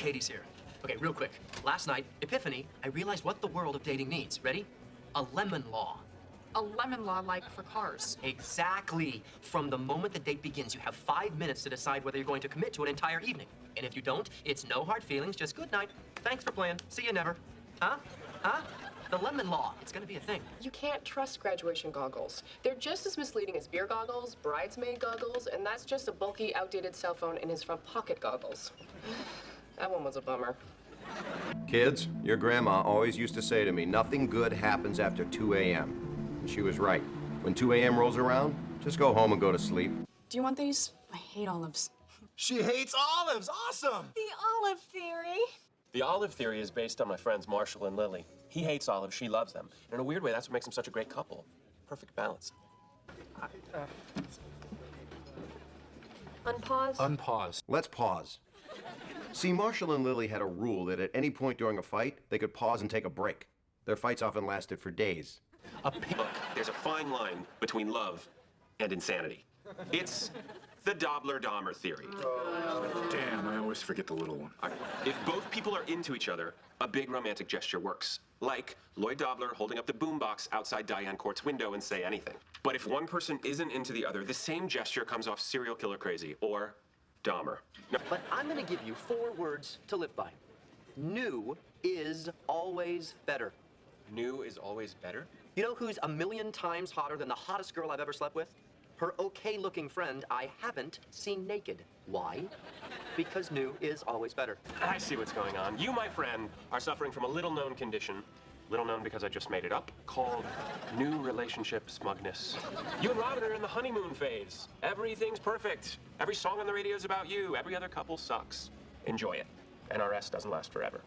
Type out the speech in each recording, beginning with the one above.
Katie's here. Okay, real quick. Last night, epiphany, I realized what the world of dating needs. Ready? A lemon law. A lemon law like for cars. Exactly. From the moment the date begins, you have 5 minutes to decide whether you're going to commit to an entire evening. And if you don't, it's no hard feelings, just good night. Thanks for playing. See you never. Huh? Huh? The lemon law. It's gonna be a thing. You can't trust graduation goggles. They're just as misleading as beer goggles, bridesmaid goggles, and that's just a bulky, outdated cell phone in his front pocket goggles. That one was a bummer. Kids, your grandma always used to say to me, nothing good happens after 2 a.m. And she was right. When 2 a.m. rolls around, just go home and go to sleep. Do you want these? I hate olives. She hates olives. Awesome. The olive theory. The olive theory is based on my friends Marshall and Lily. He hates olives, she loves them. And in a weird way, that's what makes them such a great couple. Perfect balance. Unpause? Unpause. Let's pause. See, Marshall and Lily had a rule that at any point during a fight, they could pause and take a break. Their fights often lasted for days. Look, there's a fine line between love and insanity. It's the Dobler-Dahmer theory. Damn, I always forget the little one. If both people are into each other, a big romantic gesture works. Like Lloyd Dobler holding up the boombox outside Diane Court's window and say anything. But if one person isn't into the other, the same gesture comes off serial killer crazy or Dahmer. No. But I'm gonna give you 4 words to live by. New is always better. New is always better? You know who's a million times hotter than the hottest girl I've ever slept with? Her okay-looking friend I haven't seen naked. Why? Because new is always better. I see what's going on. You, my friend, are suffering from a little-known condition, little known because I just made it up, called new relationship smugness. You and Robin are in the honeymoon phase. Everything's perfect. Every song on the radio is about you. Every other couple sucks. Enjoy it. NRS doesn't last forever.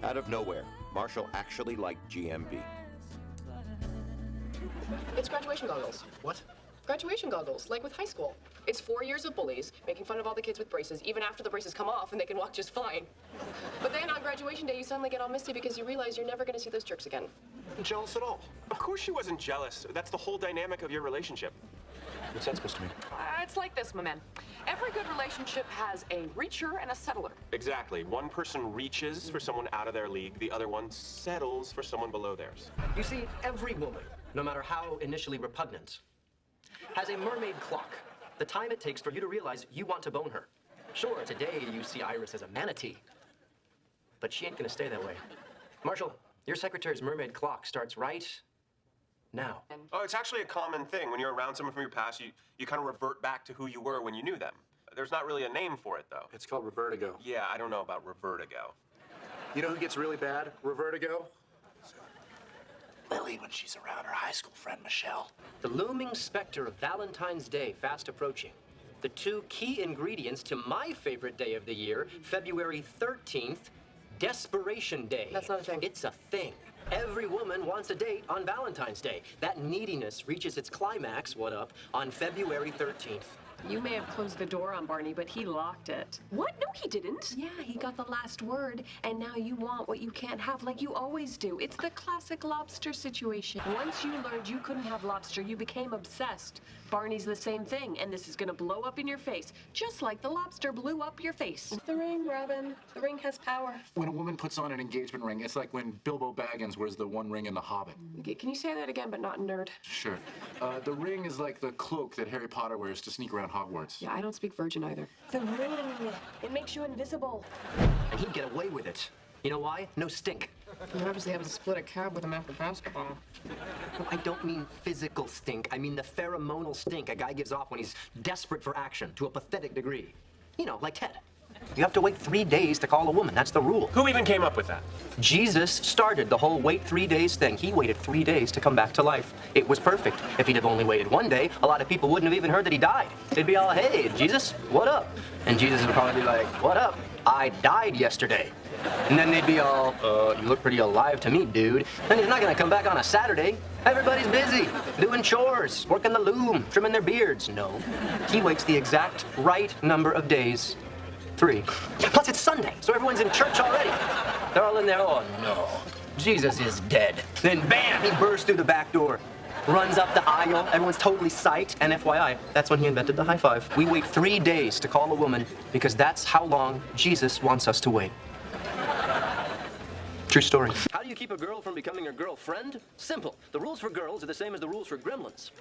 Out of nowhere, Marshall actually liked GMB. It's graduation goggles. What? Graduation goggles, like with high school. It's 4 years of bullies, making fun of all the kids with braces, even after the braces come off and they can walk just fine. But then on graduation day, you suddenly get all misty because you realize you're never gonna see those jerks again. Jealous at all? Of course she wasn't jealous. That's the whole dynamic of your relationship. What's that supposed to mean? It's like this, my man. Every good relationship has a reacher and a settler. Exactly. One person reaches for someone out of their league. The other one settles for someone below theirs. You see, every woman, no matter how initially repugnant, has a mermaid clock. The time it takes for you to realize you want to bone her. Sure, today you see Iris as a manatee, but she ain't gonna stay that way. Marshall, your secretary's mermaid clock starts right now. Oh, it's actually a common thing. When you're around someone from your past, you kind of revert back to who you were when you knew them. There's not really a name for it, though. It's called revertigo. Yeah, I don't know about revertigo. You know who gets really bad? Revertigo? Lily when she's around her high school friend, Michelle. The looming specter of Valentine's Day fast approaching. The 2 key ingredients to my favorite day of the year, February 13th, Desperation Day. That's not a thing. It's a thing. Every woman wants a date on Valentine's Day. That neediness reaches its climax, what up, on February 13th. You may have closed the door on Barney, but he locked it. What? No, he didn't. Yeah, he got the last word, and now you want what you can't have like you always do. It's the classic lobster situation. Once you learned you couldn't have lobster, you became obsessed. Barney's the same thing, and this is gonna blow up in your face, just like the lobster blew up your face. The ring, Robin. The ring has power. When a woman puts on an engagement ring, it's like when Bilbo Baggins wears the one ring in The Hobbit. Can you say that again, but not nerd? Sure. The ring is like the cloak that Harry Potter wears to sneak around Hogwarts. Yeah, I don't speak virgin either. The ring, it makes you invisible. And he'd get away with it. You know why? No stink. You obviously have to split a cab with him after basketball. No, I don't mean physical stink. I mean the pheromonal stink a guy gives off when he's desperate for action to a pathetic degree. You know, like Ted. You have to wait 3 days to call a woman. That's the rule. Who even came up with that? Jesus started the whole wait 3 days thing. He waited 3 days to come back to life. It was perfect. If he'd have only waited 1 day, a lot of people wouldn't have even heard that he died. They'd be all, hey, Jesus, what up? And Jesus would probably be like, what up? I died yesterday. And then they'd be all, you look pretty alive to me, dude. And he's not gonna come back on a Saturday. Everybody's busy, doing chores, working the loom, trimming their beards. No, he waits the exact right number of days. 3. Plus it's Sunday, so everyone's in church already. They're all in there, oh no, Jesus is dead. Then bam, he bursts through the back door. runs up the aisle, everyone's totally psyched, and FYI, that's when he invented the high five. We wait 3 days to call a woman because that's how long Jesus wants us to wait. True story. How do you keep a girl from becoming your girlfriend? Simple. The rules for girls are the same as the rules for gremlins.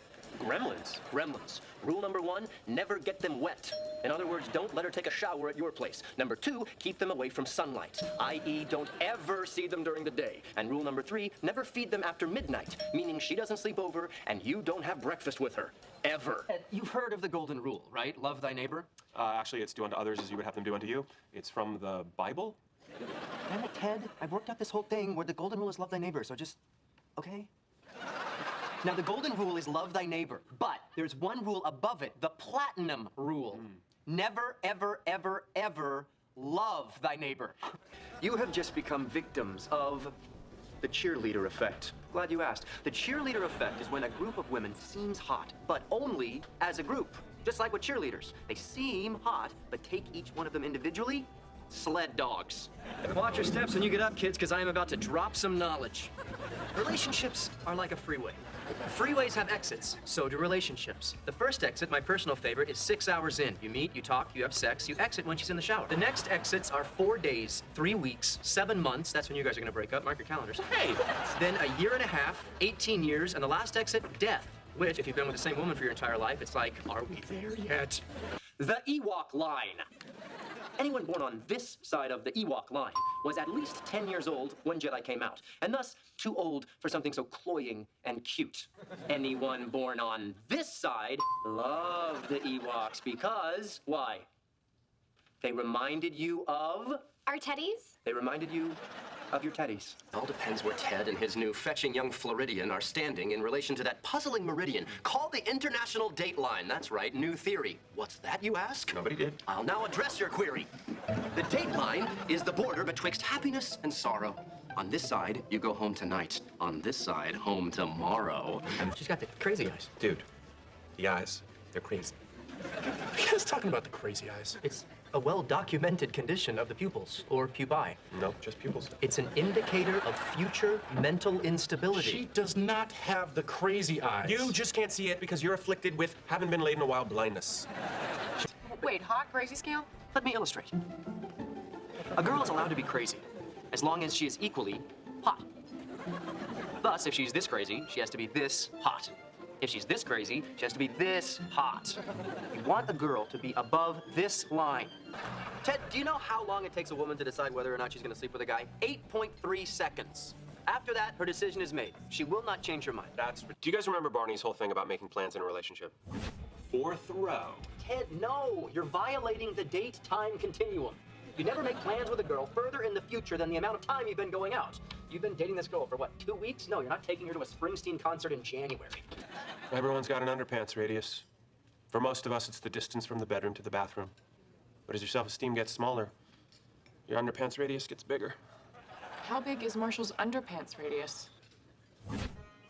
Gremlins? Gremlins. Rule number 1, never get them wet. In other words, don't let her take a shower at your place. Number 2, keep them away from sunlight, i.e. don't ever see them during the day. And rule number 3, never feed them after midnight, meaning she doesn't sleep over and you don't have breakfast with her. Ever. You've heard of the golden rule, right? Love thy neighbor? Actually, it's do unto others as you would have them do unto you. It's from the Bible. Damn it, Ted. I've worked out this whole thing where the golden rule is love thy neighbor, so just, okay? Now, the golden rule is love thy neighbor, but there's one rule above it, the platinum rule. Never, ever, ever, ever love thy neighbor. You have just become victims of the cheerleader effect. Glad you asked. The cheerleader effect is when a group of women seems hot, but only as a group. Just like with cheerleaders. They seem hot, but take each one of them individually, sled dogs. Watch your steps when you get up, kids, because I am about to drop some knowledge. Relationships are like a freeway. Freeways have exits, so do relationships. The first exit, my personal favorite, is 6 hours in. You meet, you talk, you have sex, you exit when she's in the shower. The next exits are 4 days, 3 weeks, 7 months. That's when you guys are gonna break up. Mark your calendars. Hey! Then a year and a half, 18 years, and the last exit, death. Which, if you've been with the same woman for your entire life, it's like, are we there yet? The Ewok line. Anyone born on this side of the Ewok line was at least 10 years old when Jedi came out, and thus too old for something so cloying and cute. Anyone born on this side loved the Ewoks because, why? They reminded you of? Our teddies? They reminded you of your teddies. It all depends where Ted and his new fetching young Floridian are standing in relation to that puzzling meridian called the International Date Line. That's right, new theory. What's that, you ask? Nobody did. I'll now address your query. The date line is the border betwixt happiness and sorrow. On this side, you go home tonight. On this side, home tomorrow. And she's got the crazy eyes. Dude, the eyes, they're crazy. You guys talking about the crazy eyes? It's a well-documented condition of the pupils, or pupae. No, just pupils. It's an indicator of future mental instability. She does not have the crazy eyes. You just can't see it because you're afflicted with haven't been laid in a while blindness. Wait, hot, crazy scale? Let me illustrate. A girl is allowed to be crazy, as long as she is equally hot. Thus, if she's this crazy, she has to be this hot. If she's this crazy, she has to be this hot. You want a girl to be above this line. Ted, do you know how long it takes a woman to decide whether or not she's gonna sleep with a guy? 8.3 seconds. After that, her decision is made. She will not change her mind. Do you guys remember Barney's whole thing about making plans in a relationship? 4th row. Ted, no. You're violating the date-time continuum. You never make plans with a girl further in the future than the amount of time you've been going out. You've been dating this girl for, what, 2 weeks? No, you're not taking her to a Springsteen concert in January. Everyone's got an underpants radius. For most of us, it's the distance from the bedroom to the bathroom. But as your self-esteem gets smaller, your underpants radius gets bigger. How big is Marshall's underpants radius?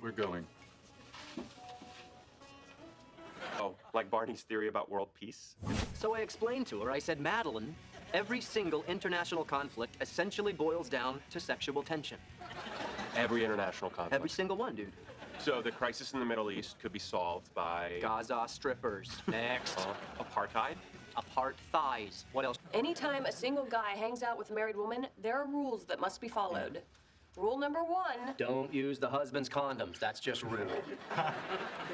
We're going. Oh, like Barney's theory about world peace? So I explained to her, I said, Madeline, every single international conflict essentially boils down to sexual tension. Every international conflict. Every single one, dude. So the crisis in the Middle East could be solved by... Gaza strippers. Next. Apartheid? Apart thighs. What else? Anytime a single guy hangs out with a married woman, there are rules that must be followed. Rule number 1. Don't use the husband's condoms. That's just rude.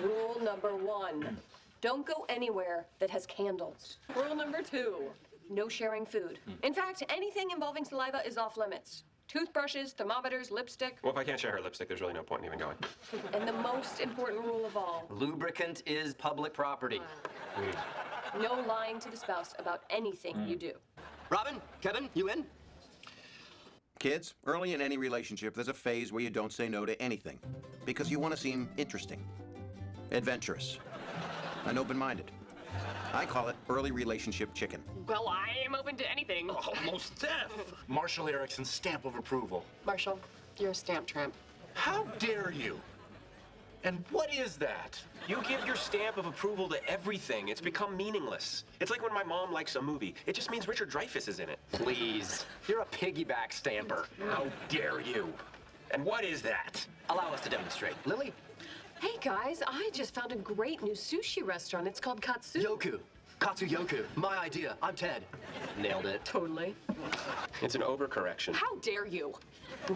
Rule number 1. Don't go anywhere that has candles. Rule number 2. No sharing food. In fact, anything involving saliva is off limits. Toothbrushes, thermometers, lipstick. Well, if I can't share her lipstick, there's really no point in even going. And the most important rule of all, Lubricant is public property. no lying to the spouse about anything you do. Robin, Kevin, you in? Kids, early in any relationship, there's a phase where you don't say no to anything because you want to seem interesting, adventurous, and open-minded. I call it early relationship chicken. Well, I am open to anything. Almost deaf. Marshall Erickson's stamp of approval. Marshall, you're a stamp tramp. How dare you? And what is that? You give your stamp of approval to everything. It's become meaningless. It's like when my mom likes a movie. It just means Richard Dreyfuss is in it. Please. You're a piggyback stamper. How dare you? And what is that? Allow us to demonstrate. Lily? Hey guys, I just found a great new sushi restaurant. It's called Katsu. Yoku. Katsu Yoku. My idea. I'm Ted. Nailed it. Totally. It's an overcorrection. How dare you?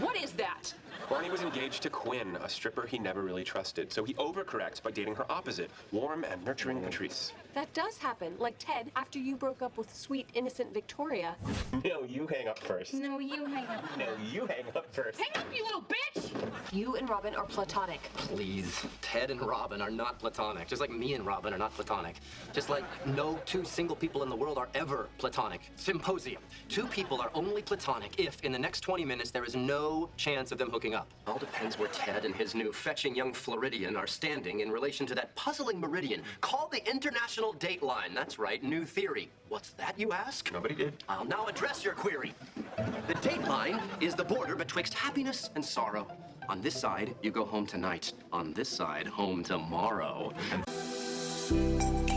What is that? Barney was engaged to Quinn, a stripper he never really trusted, so he overcorrects by dating her opposite, warm and nurturing Patrice. That does happen. Like Ted, after you broke up with sweet, innocent Victoria. No, you hang up first. No, you hang up. No, you hang up first. Hang up, you little bitch! You and Robin are platonic. Please. Ted and Robin are not platonic. Just like me and Robin are not platonic. Just like no two single people in the world are ever platonic. Symposium. Two people are only platonic if, in the next 20 minutes, there is no chance of them hooking up. All depends where Ted and his new fetching young Floridian are standing in relation to that puzzling meridian called the International Date Line. That's right, new theory. What's that, you ask? Nobody did. I'll now address your query. The date line is the border betwixt happiness and sorrow. On this side, you go home tonight. On this side, home tomorrow. And